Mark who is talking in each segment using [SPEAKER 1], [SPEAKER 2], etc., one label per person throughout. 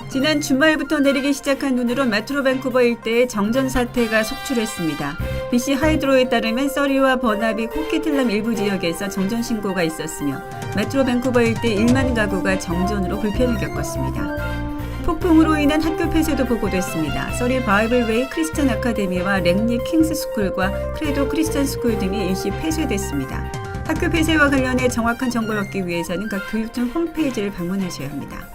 [SPEAKER 1] 지난 주말부터 내리기 시작한 눈으로 메트로 밴쿠버 일대에 정전 사태가 속출했습니다. BC 하이드로에 따르면 서리와 버나비, 코키틀람 일부 지역에서 정전 신고가 있었으며 메트로 밴쿠버 일대 1만 가구가 정전으로 불편을 겪었습니다. 폭풍으로 인한 학교 폐쇄도 보고됐습니다. 서리 바이블웨이 크리스찬 아카데미와 랭리 킹스 스쿨과 크레도 크리스찬 스쿨 등이 일시 폐쇄됐습니다. 학교 폐쇄와 관련해 정확한 정보를 얻기 위해서는 각 교육청 홈페이지를 방문하셔야 합니다.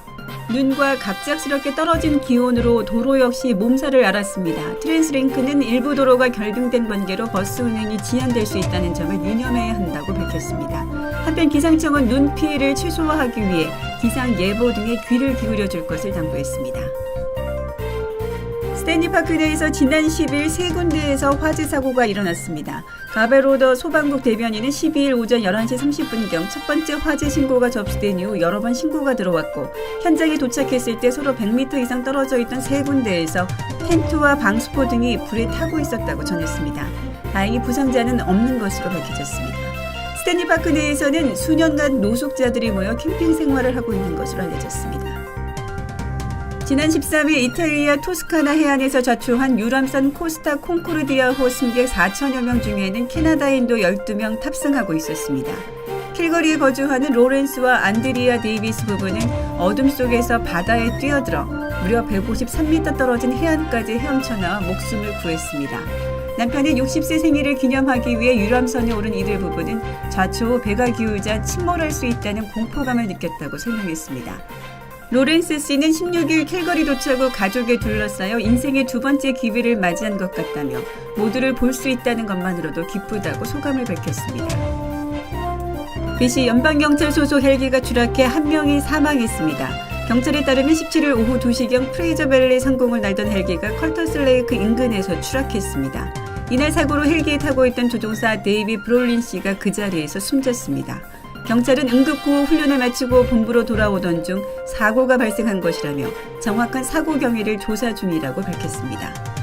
[SPEAKER 1] 눈과 갑작스럽게 떨어진 기온으로 도로 역시 몸살을 앓았습니다. 트랜스링크는 일부 도로가 결빙된 관계로 버스 운행이 지연될 수 있다는 점을 유념해야 한다고 밝혔습니다. 한편 기상청은 눈 피해를 최소화하기 위해 기상 예보 등에 귀를 기울여 줄 것을 당부했습니다. 스탠리파크 내에서 지난 10일 세 군데에서 화재 사고가 일어났습니다. 가베로더 소방국 대변인은 12일 오전 11시 30분경 첫 번째 화재 신고가 접수된 이후 여러 번 신고가 들어왔고 현장에 도착했을 때 서로 100m 이상 떨어져 있던 세 군데에서 텐트와 방수포 등이 불에 타고 있었다고 전했습니다. 다행히 부상자는 없는 것으로 밝혀졌습니다. 스탠리파크 내에서는 수년간 노숙자들이 모여 캠핑 생활을 하고 있는 것으로 알려졌습니다. 지난 13일 이탈리아 토스카나 해안에서 자초한 유람선 코스타 콩코르디아호 승객 4천여 명 중에는 캐나다인도 12명 탑승하고 있었습니다. 킬거리에 거주하는 로렌스와 안드리아 데이비스 부부는 어둠 속에서 바다에 뛰어들어 무려 153m 떨어진 해안까지 헤엄쳐 나와 목숨을 구했습니다. 남편의 60세 생일을 기념하기 위해 유람선에 오른 이들 부부는 좌초 후 배가 기울자 침몰할 수 있다는 공포감을 느꼈다고 설명했습니다. 로렌스 씨는 16일 캘거리 도착 후 가족에 둘러싸여 인생의 두 번째 기회를 맞이한 것 같다며 모두를 볼 수 있다는 것만으로도 기쁘다고 소감을 밝혔습니다. BC 연방경찰 소속 헬기가 추락해 한 명이 사망했습니다. 경찰에 따르면 17일 오후 2시경 프레이저밸리 상공을 날던 헬기가 컬터스 레이크 인근에서 추락했습니다. 이날 사고로 헬기에 타고 있던 조종사 데이비 브롤린 씨가 그 자리에서 숨졌습니다. 경찰은 응급구호 훈련을 마치고 본부로 돌아오던 중 사고가 발생한 것이라며 정확한 사고 경위를 조사 중이라고 밝혔습니다.